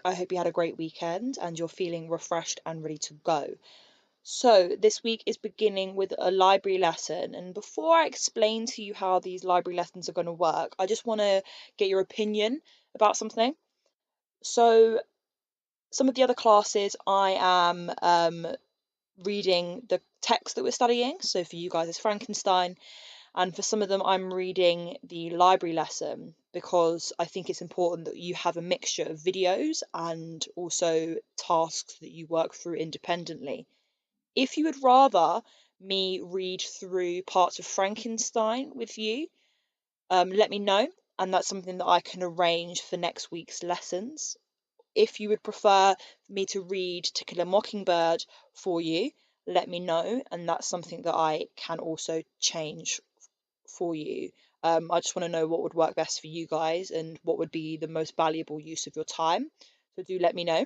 I hope you had a great weekend and you're feeling refreshed and ready to go. So, this week is beginning with a library lesson. And before I explain to you how these library lessons are going to work, I just want to get your opinion about something. So, some of the other classes, I am reading the text that we're studying. So, for you guys, it's Frankenstein. And for some of them, I'm reading the library lesson because I think it's important that you have a mixture of videos and also tasks that you work through independently. If you would rather me read through parts of Frankenstein with you, let me know, and that's something that I can arrange for next week's lessons. If you would prefer me to read To Kill a Mockingbird for you, let me know, and that's something that I can also change for you. I just want to know what would work best for you guys and what would be the most valuable use of your time. So do let me know.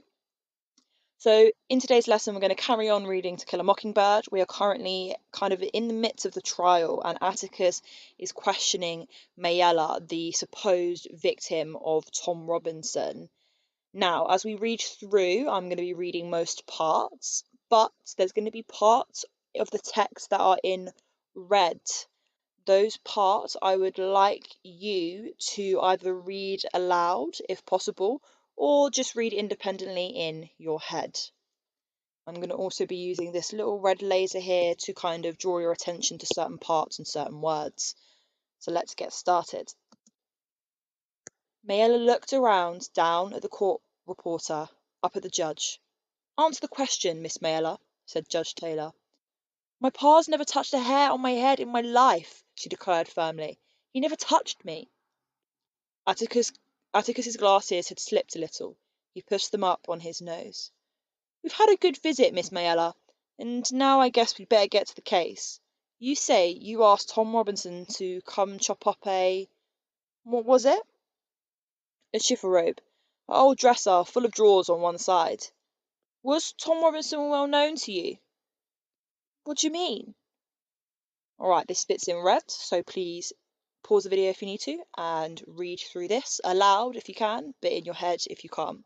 So in today's lesson, we're going to carry on reading To Kill a Mockingbird. We are currently kind of in the midst of the trial, and Atticus is questioning Mayella, the supposed victim of Tom Robinson. Now, as we read through, I'm going to be reading most parts, but there's going to be parts of the text that are in red. Those parts I would like you to either read aloud, if possible, or just read independently in your head. I'm going to also be using this little red laser here to kind of draw your attention to certain parts and certain words. So let's get started. Mayella looked around, down at the court reporter, up at the judge. Answer the question, Miss Mayella, said Judge Taylor. My pa's never touched a hair on my head in my life, she declared firmly. He never touched me. Atticus's glasses had slipped a little. He pushed them up on his nose. We've had a good visit, Miss Mayella, and now I guess we'd better get to the case. You say you asked Tom Robinson to come chop up what was it? A chifforobe. An old dresser full of drawers on one side. Was Tom Robinson well known to you? What do you mean? Alright, this bit's in red, so please pause the video if you need to and read through this aloud if you can, but in your head if you can't.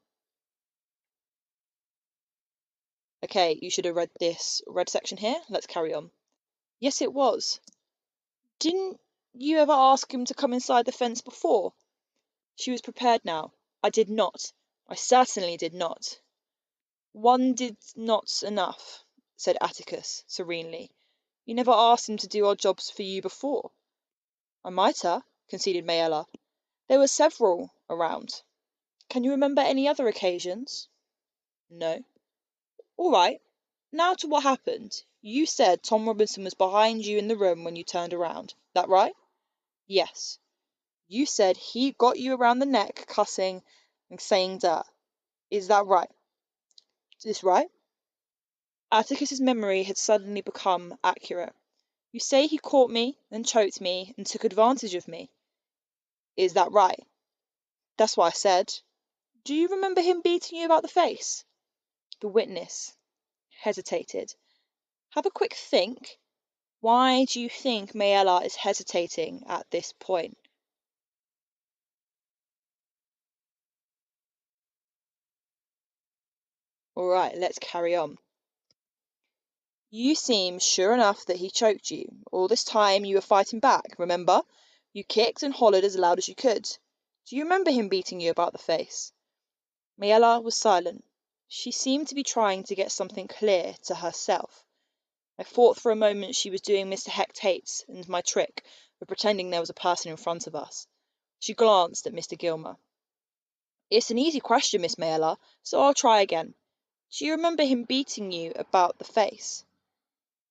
Okay, you should have read this red section here. Let's carry on. Yes, it was. Didn't you ever ask him to come inside the fence before? She was prepared now. I did not. I certainly did not. One did not enough, said Atticus serenely. You never asked him to do odd jobs for you before. I might have, conceded Mayella. There were several around. Can you remember any other occasions? No. All right. Now to what happened. You said Tom Robinson was behind you in the room when you turned around. That right? Yes. You said he got you around the neck, cussing and saying dirt. Is that right? Is this right? Atticus's memory had suddenly become accurate. You say he caught me and choked me and took advantage of me. Is that right? That's what I said. Do you remember him beating you about the face? The witness hesitated. Have a quick think. Why do you think Mayella is hesitating at this point? All right, let's carry on. You seem sure enough that he choked you. All this time you were fighting back, remember? You kicked and hollered as loud as you could. Do you remember him beating you about the face? Mayella was silent. She seemed to be trying to get something clear to herself. I thought for a moment she was doing Mr. Hectate's and my trick of pretending there was a person in front of us. She glanced at Mr. Gilmer. It's an easy question, Miss Mayella, so I'll try again. Do you remember him beating you about the face?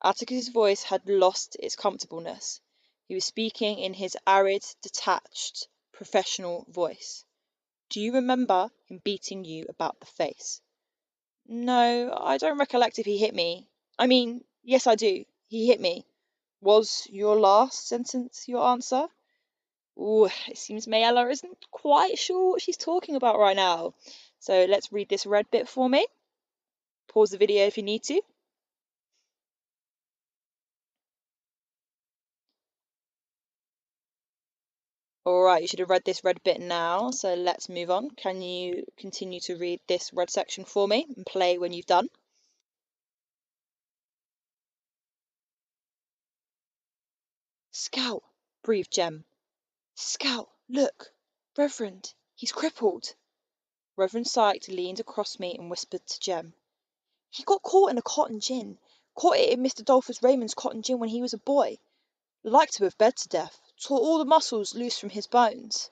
Atticus's voice had lost its comfortableness. He was speaking in his arid, detached, professional voice. Do you remember him beating you about the face? No, I don't recollect if he hit me. Yes, I do. He hit me. Was your last sentence your answer? Ooh, it seems Mayella isn't quite sure what she's talking about right now. So let's read this red bit for me. Pause the video if you need to. All right, you should have read this red bit now, so let's move on. Can you continue to read this red section for me and play when you've done? Scout, breathed Jem. Scout, look! Reverend, he's crippled. Reverend Sykes leaned across me and whispered to Jem. He got caught in a cotton gin. Caught it in Mr. Dolphus Raymond's cotton gin when he was a boy. Like to have bled to death. Tore all the muscles loose from his bones.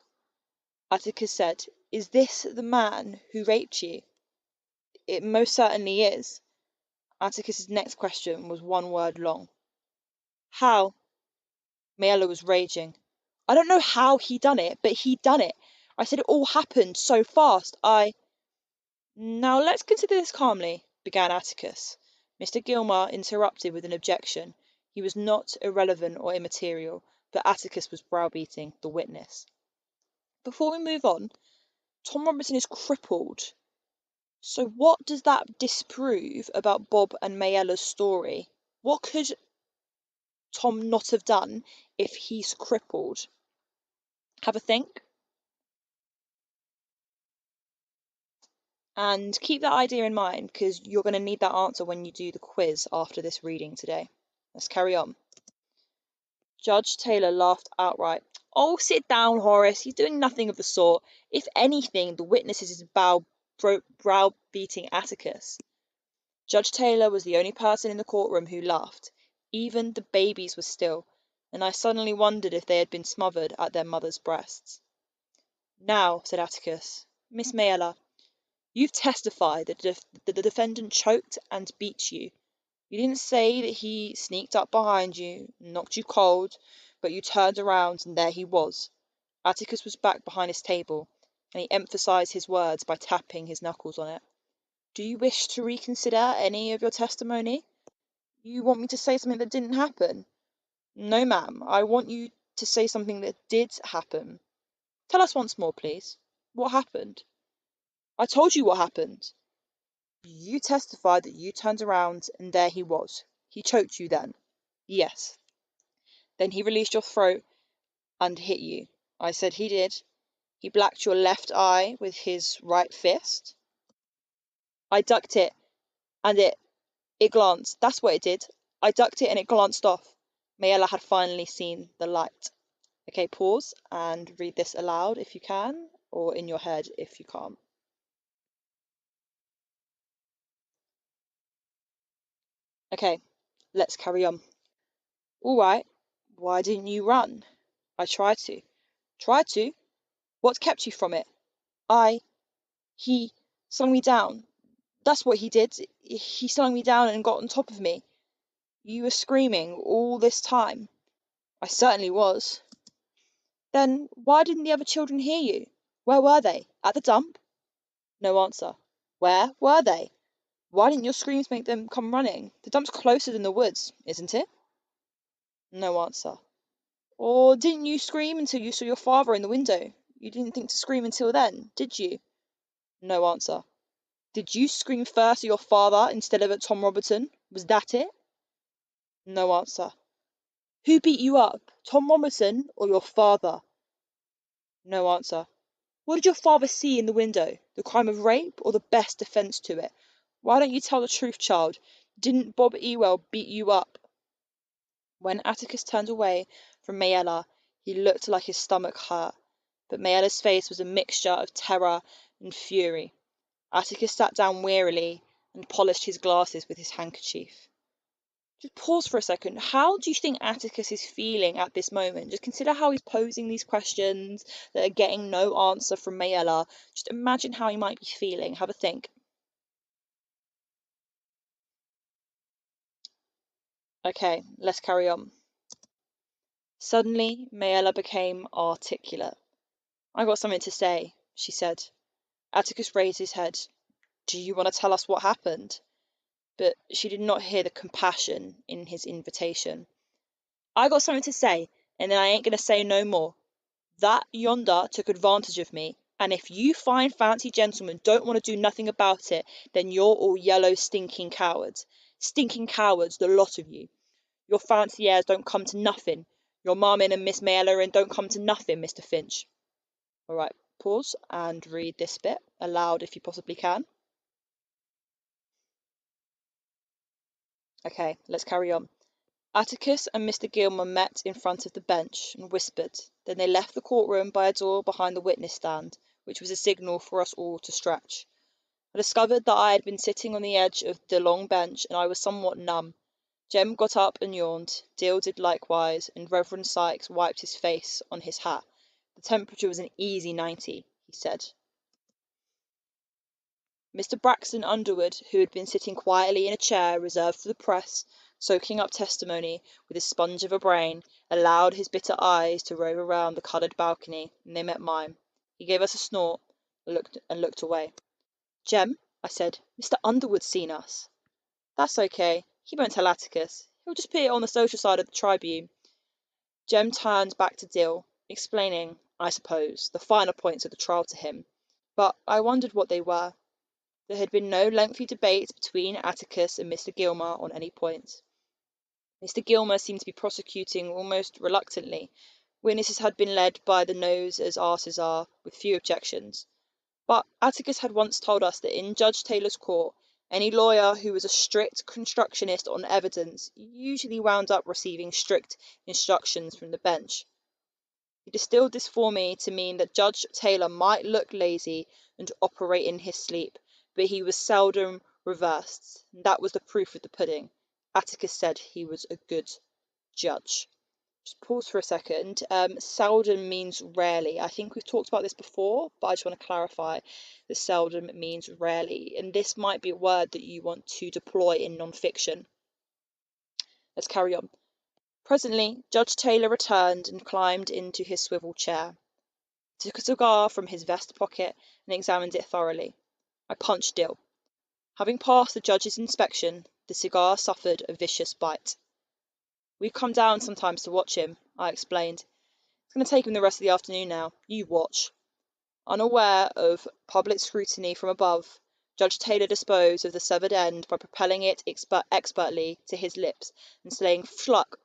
Atticus said, Is this the man who raped you? It most certainly is. Atticus's next question was one word long. How? Mayella was raging. I don't know how he done it, but he done it. I said it all happened so fast. Now let's consider this calmly, began Atticus. Mr. Gilmore interrupted with an objection. He was not irrelevant or immaterial, but Atticus was browbeating the witness. Before we move on, Tom Robinson is crippled. So what does that disprove about Bob and Mayella's story? What could Tom not have done if he's crippled? Have a think. And keep that idea in mind because you're going to need that answer when you do the quiz after this reading today. Let's carry on. Judge Taylor laughed outright. Oh, sit down, Horace. He's doing nothing of the sort. If anything, the witness is browbeating Atticus. Judge Taylor was the only person in the courtroom who laughed. Even the babies were still, and I suddenly wondered if they had been smothered at their mother's breasts. Now, said Atticus, Miss Mayella, you've testified that the defendant choked and beat you. You didn't say that he sneaked up behind you, knocked you cold, but you turned around and there he was. Atticus was back behind his table, and he emphasized his words by tapping his knuckles on it. Do you wish to reconsider any of your testimony? You want me to say something that didn't happen? No, ma'am. I want you to say something that did happen. Tell us once more, please. What happened? I told you what happened. You testified that you turned around and there he was. He choked you then? Yes. Then he released your throat and hit you. I said he did. He blacked your left eye with his right fist. I ducked it and it glanced. That's what it did. I ducked it and it glanced off. Mayella had finally seen the light. Okay, pause and read this aloud if you can, or in your head if you can't. Okay, let's carry on. All right, why didn't you run? I tried to. Tried to? What kept you from it? He slung me down. That's what he did. He slung me down and got on top of me. You were screaming all this time. I certainly was. Then why didn't the other children hear you? Where were they? At the dump? No answer. Where were they? Why didn't your screams make them come running? The dump's closer than the woods, isn't it? No answer. Or didn't you scream until you saw your father in the window? You didn't think to scream until then, did you? No answer. Did you scream first at your father instead of at Tom Robertson? Was that it? No answer. Who beat you up, Tom Robertson or your father? No answer. What did your father see in the window? The crime of rape or the best defence to it? Why don't you tell the truth, child? Didn't Bob Ewell beat you up? When Atticus turned away from Mayella, he looked like his stomach hurt, but Mayella's face was a mixture of terror and fury. Atticus sat down wearily and polished his glasses with his handkerchief. Just pause for a second. How do you think Atticus is feeling at this moment? Just consider how he's posing these questions that are getting no answer from Mayella. Just imagine how he might be feeling. Have a think. Okay, let's carry on. Suddenly, Mayella became articulate. I got something to say, she said. Atticus raised his head. Do you want to tell us what happened? But she did not hear the compassion in his invitation. I got something to say, and then I ain't going to say no more. That yonder took advantage of me, and if you fine fancy gentlemen don't want to do nothing about it, then you're all yellow stinking cowards. Stinking cowards, the lot of you. Your fancy airs don't come to nothing. Your mum in and Miss Mailer don't come to nothing, Mr. Finch. All right, pause and read this bit aloud if you possibly can. Okay, let's carry on. Atticus and Mr. Gilmer met in front of the bench and whispered. Then they left the courtroom by a door behind the witness stand, which was a signal for us all to stretch. I discovered that I had been sitting on the edge of the long bench and I was somewhat numb. Jem got up and yawned, Dill did likewise, and Reverend Sykes wiped his face on his hat. The temperature was an easy 90, he said. Mr. Braxton Underwood, who had been sitting quietly in a chair reserved for the press, soaking up testimony with a sponge of a brain, allowed his bitter eyes to rove around the coloured balcony, and they met mine. He gave us a snort and looked away. Jem, I said, Mr. Underwood's seen us. That's okay. He won't tell Atticus. He'll just put it on the social side of the Tribune. Jem turned back to Dill, explaining, I suppose, the finer points of the trial to him. But I wondered what they were. There had been no lengthy debate between Atticus and Mr. Gilmer on any point. Mr. Gilmer seemed to be prosecuting almost reluctantly. Witnesses had been led by the nose as asses are, with few objections. But Atticus had once told us that in Judge Taylor's court, any lawyer who was a strict constructionist on evidence usually wound up receiving strict instructions from the bench. He distilled this for me to mean that Judge Taylor might look lazy and operate in his sleep, but he was seldom reversed. That was the proof of the pudding. Atticus said he was a good judge. Just pause for a second. Seldom means rarely. I think we've talked about this before, but I just want to clarify that seldom means rarely. And this might be a word that you want to deploy in non-fiction. Let's carry on. Presently, Judge Taylor returned and climbed into his swivel chair. He took a cigar from his vest pocket and examined it thoroughly. I punched Dill. Having passed the judge's inspection, the cigar suffered a vicious bite. We've come down sometimes to watch him, I explained. It's going to take him the rest of the afternoon now. You watch. Unaware of public scrutiny from above, Judge Taylor disposed of the severed end by propelling it expertly to his lips and saying "Schluck."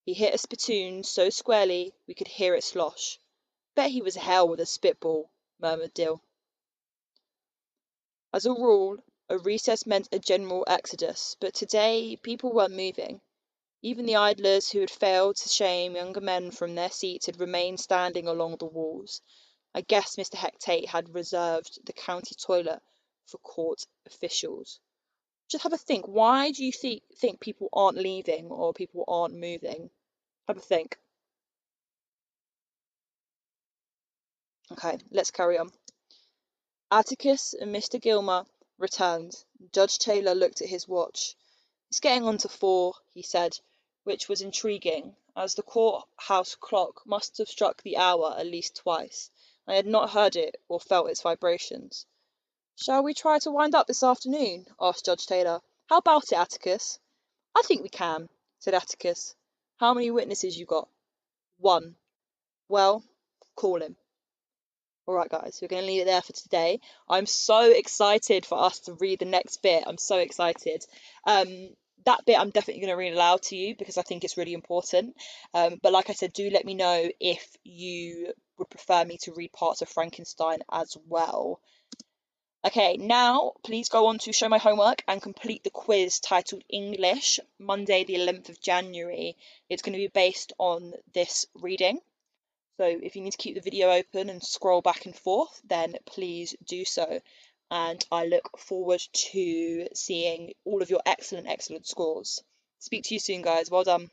He hit a spittoon so squarely we could hear it slosh. Bet he was hell with a spitball, murmured Dill. As a rule, a recess meant a general exodus, but today people weren't moving. Even the idlers who had failed to shame younger men from their seats had remained standing along the walls. I guess Mr. Hecate had reserved the county toilet for court officials. Just have a think. Why do you think people aren't leaving or people aren't moving? Have a think. Okay, let's carry on. Atticus and Mr. Gilmer returned. Judge Taylor looked at his watch. It's getting on to 4, he said, which was intriguing, as the courthouse clock must have struck the hour at least twice. I had not heard it or felt its vibrations. Shall we try to wind up this afternoon? Asked Judge Taylor. How about it, Atticus? I think we can, said Atticus. How many witnesses you got? 1. Well, call him. All right, guys, we're going to leave it there for today. I'm so excited for us to read the next bit. I'm so excited. That bit I'm definitely going to read aloud to you because I think it's really important. But like I said, do let me know if you would prefer me to read parts of Frankenstein as well. Okay, now please go on to show my homework and complete the quiz titled English, Monday the 11th of January. It's going to be based on this reading. So if you need to keep the video open and scroll back and forth, then please do so. And I look forward to seeing all of your excellent scores. Speak to you soon, guys. Well done.